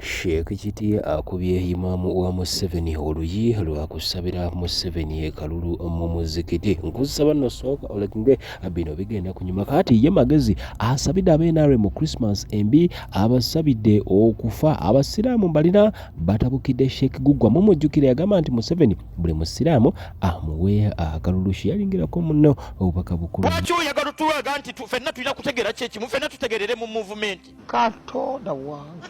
Sheikh Kiti akubye imamu wa Museveni oluyi lwakusabira Museveni kalulu mu muzikiti nkusaba no soka olekinde bino bigenda kunyuma kati ye Magezi asabide abenare mu Xmas embi abasabide okufa abasiramu balina batabukide Sheikh Gugwa mu mujjukire yagamba nti Museveni buli musiramu amuwe akalulu sharingira ko muno obaka bukuru wacho yagalo tuwaga nti fenna tulina kutegera chechi mu fenna tutegerere mu movement katonda wange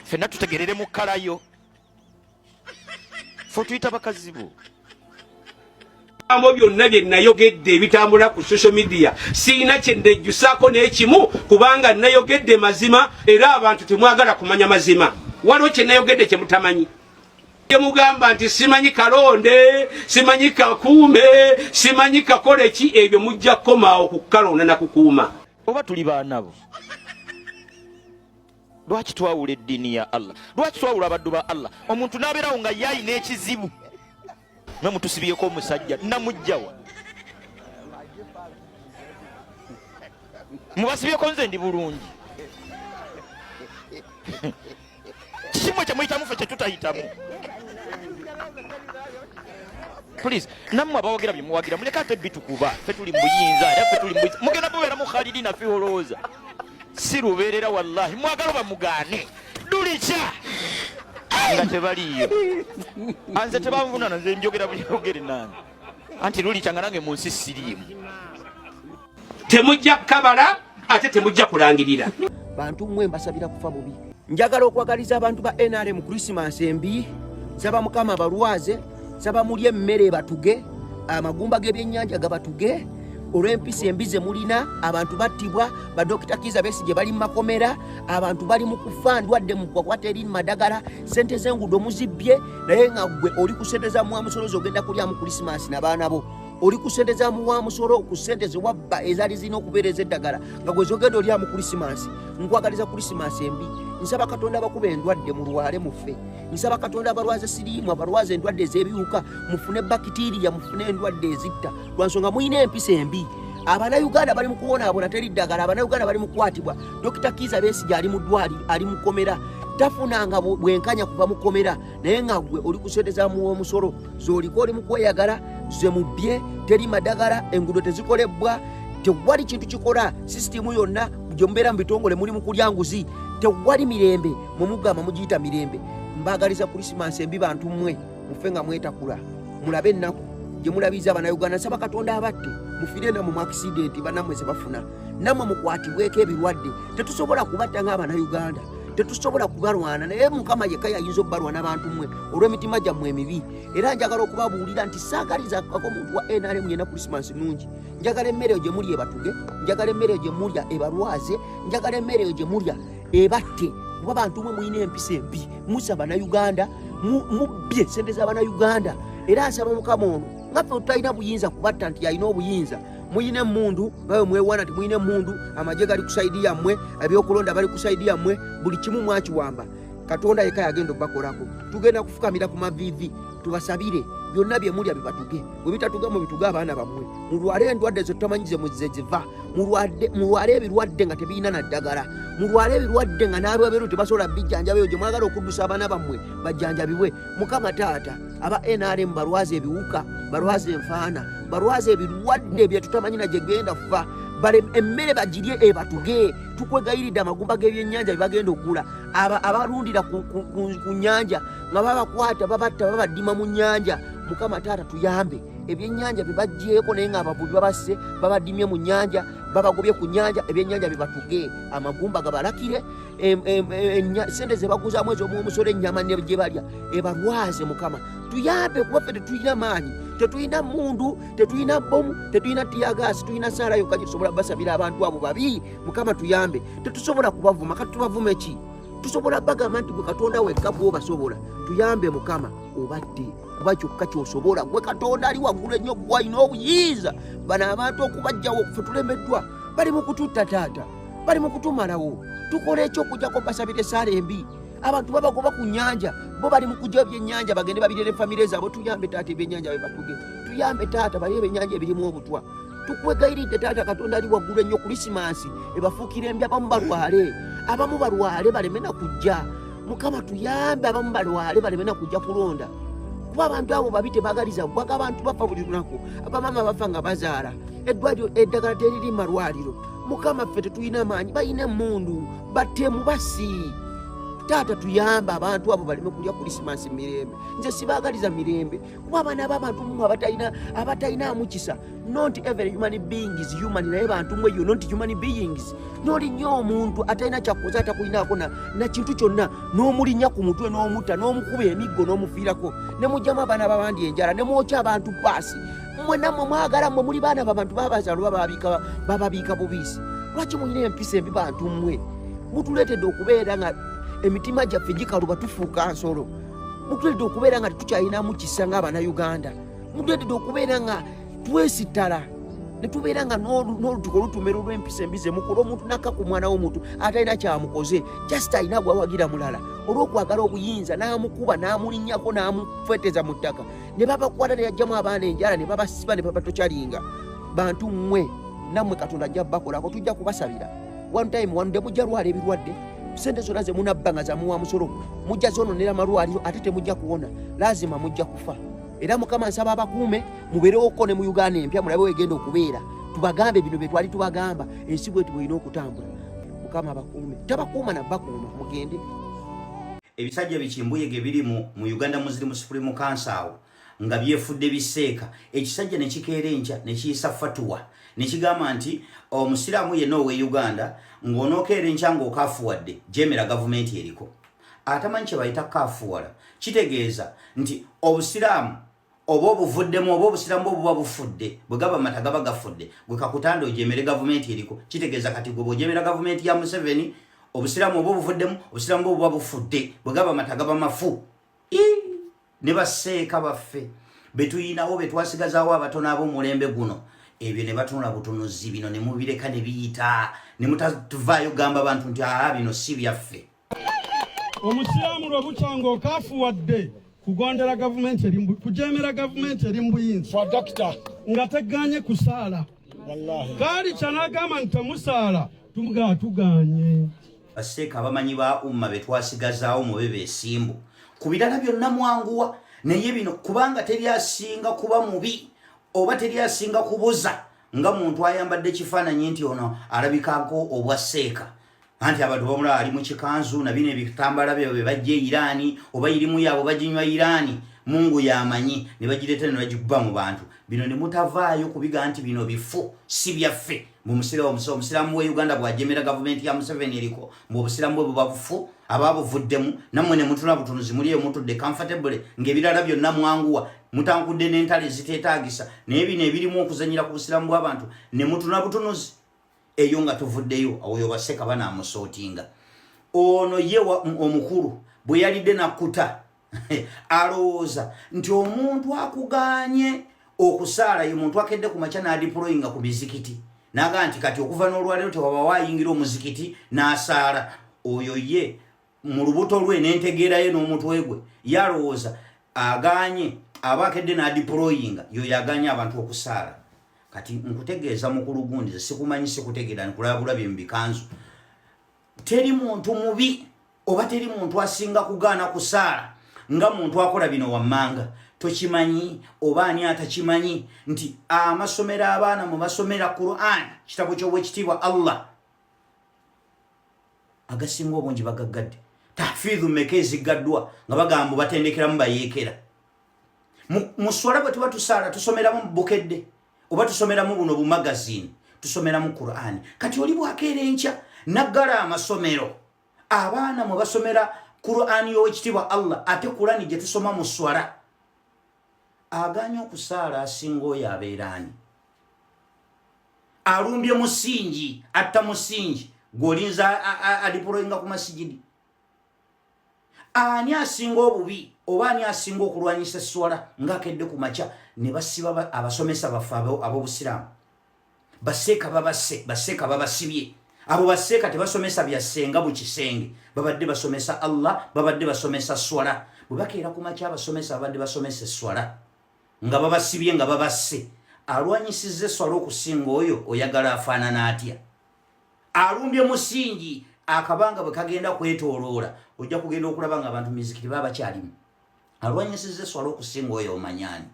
fenna tutegerere mu kalayo fo tuyita bakazibu ambo byonna bye nayogedde ebitambula ku social media siina kyendejjusako n'ekimu kubanga nayogedde mazima era abantu temwagala kumanya mazima waliwo kye nayogedde kye mutamanyi mugamba nti simanyi kalonde simanyi kakuume simanyi kakole ki ebyo mujja kukomaawo ku kalonda na kukuuma oba tuli baanabo lwaki twawula eddiini ya Allah lwaki twawula abaddu ba Allah omuntu n'abeerawo nga yaayi n'ekizibu namutusibyeko omusajja namujjawa mubasibyeko nze ndi bulungi kimwe kyemuyitamu ffe kyetutayitamu please nammwe abawogera bye muwagira muleka ate bitukuba ffe tuli mu buyinza era ffe tuli mu buyinza mugenda mubeera mu khalidina fi olowooza si lubeerera wallahi mwagala bamugaane dulica nga tebaliyo anze tebanvunana nze njogera bulyogere nange anti lulica nga nange mu nsi siriimu temujja kukabala ate temujja kulangirira bantu mmwe mbasabira kufa bubi njagala okwagaliza abantu ba NRM Christmas embi saba mukama balwaze saba mulye emmere batuge amagumba g'ebyennyanja gabatuge olw'empisi embize mulina abantu battibwa badokita Kiza Besigye bali mu makomera abantu bali mu kufa ndwadde mu kwakwata eri madagala sente z'enguudo muzibbye naye nga gwe oli kusenteza mu amusolo zogenda kulya mu Christmas n'abaana bo oli kusenteza mu amusolo ku sente ze wabba ezali zina okubeereza eddagala nga gwe zogenda olya mu Christmas nkwagaliza Christmas embi nsaba Katonda bakuba endwadde mu lwale muffe nsaba Katonda abalwaze siriimu abalwaze endwadde ez'ebiwuka mufune bakitiriya mufune endwadde ezitta lwansonga muyina empisa embi abana Uganda bali mu kuwonaabona teri ddagala abana Uganda bali mu kukwatibwa Dr. Kiza Besigye ali mu ddwali ali mu komera tafunanga bwenkanya kuva mu komera naye nga gwe oli kusenteza mu omusolo z'oliko oli mu kweyagala ze mubbye teri madagala enguudo tezikolebwa tewali kintu kikola sisitimu yonna gye mubeera mu bitongole muli mu kulya nguzi tewali mirembe mumugamba mugiyita mirembe mbagaliza Christmas embi bantu mmwe mufe nga mwetakula mulabe ennaku gye mulabiza abana Uganda nsaba Katonda abatte mufire namwe mu accident banamwe ze bafuna namwe mukwatibweko ebirwadde tetusobola kubatta ng'abana Uganda tetusobola kubalwana naye mukama yekka yayinza okubalwana abantu mmwe olw'emitima gyammwe emibi era njagala okubabuulira nti saagaliza ako muntu wa NRM yena Christmas nungi njagala emmere eyo gye mulya ebatuge njagala emmere eyo gye mulya ebalwaze njagala emmere eyo gye mulya ebatte kuba bantu mmwe muyina empisa embi musa bannayuganda mubbye sente z'abannayuganda era asaba mukama ono ngaffe tutalina buyinza kubatta nti yalina obuyinza muyine mundu bawe mwewana nti muyine mundu amagye gali kusaidi yammwe ebyokulonda bali kusaidi yammwe buli kimu mwakiwamba Katonda yekka yagenda okubakolako tugenda kufukamira ku mavivi tubasabire byonna bye mulya bibatuge bwe bitatuga mu bituga abaana bammwe mulwale endwadde zo tamanyize muziva mulwale ebirwadde nga tebiyina na ddagala mulwale ebirwadde nga n'abeeru tebasobola bijjanjabeyo gye mwagala okuddusa abaana bammwe bajjanjabibwe mukama taata aba NRM balwaze ebiwuka balwaze enfaana balwaze ebirwadde bye tutamanyi na gye genda kufa bale emmere bagirye ebatuge tukwegayiridde amagumba g'ebyennyanja bye bagenda okugula abalundira ku nnyanja nga babakwata babatta babaddima mu nnyanja mukama taata tuyambe ebyennyanja bye baggyeko naye nga abavubi babasse babaddimye mu nnyanja babagobye ku nnyanja ebyennyanja bye batuge amagumba gabalakire sente ze baguzaamu ez'omumusolo ennyama ne gye balya ebalwaze mukama tuyambe kuba ffe tetulina maanyi tetulina mundu tetulina bomu tetulina tiyagasi tulina saala yokka gyetusobola basabira abantu abo babi mukama tuyambe tetusobola kubavuma kati tubavume ki tusobola bagamba nti gwe Katonda wekka bw'obasobola tuyambe mukama obadde kuba kyokka kyosobola gwe Katonda ali waggulu ennyo gwalina obuyinza bano abantu okubajjawo ffe tulemeddwa bali mu kututta taata bali mu kutumalawo tukole ekyokujjako basabire saala embi abantu babagoba ku nnyanja bo bali mu kujja ebyennyanja bagende babirere famire zaabwe tuyambe taata ebyennyanja bye batuge tuyambe taata bali ebyennyanja ebirimu obutwa tukwegayiridde taata Katonda ali waggulu ennyo Christmas ebafuukira embi abamu balwale baleme na kujja Mukama tuyambe abamu balwale balemena kujja kulonda kuba abantu abo babi tebagaliza gwaga abantu bafa buli lunaku abamama bafa nga bazaala eddwaliro eddagala teriri malwaliro Mukama ffe tetulina maanyi balina emmundu battemu basi taata tuyamba abantu abo baleme kulya Christmas mirembe nze sibaagaliza mirembe kuba abaana b'abantu mmwe abatalina mukisa not every human being is human naye bantu mmwe you not human beings n'olinnyo omuntu atalina kyakoze atakulinaako na kintu kyonna n'omulinnya ku mutwe n'omutta n'omukuba emiggo n'omufiirako ne mugyamu abaana b'abandi enjala ne mwokya abantu paasi mmwe nammwe mwagala mmwe muli baana babantu babazaalo bababiika bubiisi lwaki mulina empisa embi bantu mmwe mutuleetedde okubeera nga emitima gyaffe gikaluba tufuuka nsolo mutuleetedde okubeera nga tetukyalinamu kisa ng'Abannayuganda mutuleetedde okubeera nga twesittala ne tubeera nga n'olutuko lutumera olw'empisa embi ze mukola omuntu nakka ku mwana w'omuntu atalina kyamukoze just alina gwawagira mulala olw'okwagala obuyinza n'amukuba n'amulinnyako n'amufeeteza mu ttaka ne babakwata ne yajjamu abaana enjala ne babasiba ne babatokyalinga bantu mmwe nammwe Katonda ajja bakolako tujja kubasabira one time wande mujja lwala ebirwadde sente zonna ze munabba nga zamuwa musolo mujja zononera malwaliro ate temujja kuwona lazima mujja kufa era Mukama nsaba abakuume mubeerewoko ne mu Uganda empya mulabe wegenda okubeera tubagambe bino bye twali tubagamba ensi bwetu bw'erina okutambula Mukama abakuume tabakuuma na bakuuma mugende ebisajja bikimbuyege biri mu Uganda Muslim Supreme Council nga byefudde biseeka ekisajja ne kikeera enkya ne kiyisa fatuwa ne kigamba nti omusiraamu yenna ow'e Uganda ng'onookeera enkya ng'okaafuwadde jemera gavumenti eriko atamanyi kye bayita kaafuwala kitegeeza nti obusiraamu oba obuvuddemu oba obusiraamu obuba bufudde bwe gaba amata gaba gafudde gwe kakutanda ojemere gavumenti eriko kitegeeza kati gwe bw'ojemera gavumenti ya Museveni obusiraamu oba obuvuddemu obusiraamu obuba bufudde bwe gaba amata gaba mafu ne baseeka baffe betuyinawo betwasigazaawo abatono ab'omulembe guno ebyo ne batunula butunuzi bino ne mubireka ne biyita ne mutatuvaayo gamba abantu nti bino si byaffe omusiraamu lwe bukyanga okaafuwadde kugondera gavumenti kujemera gavumenti eri mu buyinza nga teganye kusaala kaali kyanagamba nti temusaala tuganye baseeka abamanyi ba umma betwasigazaawo mube beesimbu ku birala byonna mwanguwa naye bino kubanga teryasinga kuba mubi oba teryasinga kubuza nga muntu ayambadde kifaananyi nti ono alabikako obwa seeka anti abantu bamulaba ali mu kikanzu na bino ebitambala bye bajja Irani oba irimu yaabo baginywa Irani Mungu yamanyi ne bagireeta ne bagikuba mu bantu bino ne mutavaayo kubiga nti bino bifu si byaffe omusiraamu we Uganda bw'ajemera gavumenti ya Museveni eriko mu obusiraamu bwe buba bufu ababuvuddemu nammwe ne mutuna butunuzi muliyo mutudde comfortable ng'ebirala byonna mwanguwa mutankudde n'entale ziteetaagisa naye bino ebirimu okuzanyira ku busiraamu bw'abantu ne mutuna butunuzi eyo nga tuvuddeyo awoyo baseeka banaamusootinga ono ye omukulu bwe yalidde nakkuta alowooza nti omuntu akuganye okusaala ye muntu akedde ku makya n'adiployinga ku mizikiti naga nti kati okuva n'olwaleero tewaba waayingira omuzikiti n'asaala oyo ye mu lubuto lwe n'entegeera ye n'omutwe gwe yalowooza aganye aba akedde n'adiployinga yoyo aganye abantu okusaala kati nkutegeeza mukulu gundi sikumanyi sikutegeera nkulaba bulabye mu bikanzu teri muntu mubi oba teri muntu asinga kugaana kusaala nga muntu akola bino wammanga tokimanyi oba ani atakimanyi nti amasomero abaana mu basomera Quran kitabo ky'obwekitiibwa Allah agasinga obungi bagaggadde tahfidhu Magezi gaddwa nga bagamba batendekeramu bayeekera mu swala bwe tuba tusaala tusomeramu bukedde oba tusomeramu buno bumagazini tusomeramu Quran kati oli bwakeera enkya naggala amasomero abaana mwe basomera Quran y'owekitiibwa Allah ate Quran gye tusoma mu swala aganya okusaala asinga oyo abeeraani alumbye musingi atta musingi gwolinza adiployinga ku masigidi ani asinga obubi oba ani asinga okulwanyisa swala ng'akedde ku makya ne basiba abasomesa baffe ab'obusiraamu baseeka babasibye abo baseeka tebasomesa byasenga mu kisenge babadde basomesa Allah babadde basomesa swala bwe bakeera ku makya abasomesa babadde basomesa swala nga babasibye nga babasse alwanyisizza swala okusinga oyo oyagala afaanana atya alumbye musingi akabanga bwe kagenda kwetooloola ojja kugenda okulaba nga abantu mizikiti baba kyalimu alwanyisiza eswala okusinga oyo omanyani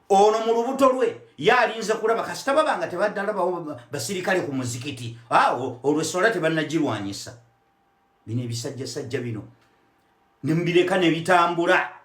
ono mu lubuto lwe yalinze kulaba kasita babanga tebaddalabawo basirikale ku muzikiti awo olwo eswala tebannagirwanyisa bino ebisajjasajja bino ne mbireka ne bitambula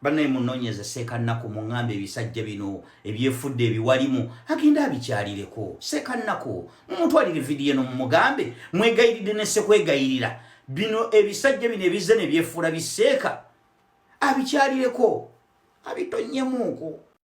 bannaye munoonyeze seekannaku muŋŋambe ebisajja bino ebyefudde ebiwalimu agenda abikyalireko seekannaku mumutwalire vidiyo eno mumugambe mwegayiridde ne sekwegayirira bino ebisajja bino ebizze ne byefuula biseeka abikyalireko abitonyemuuko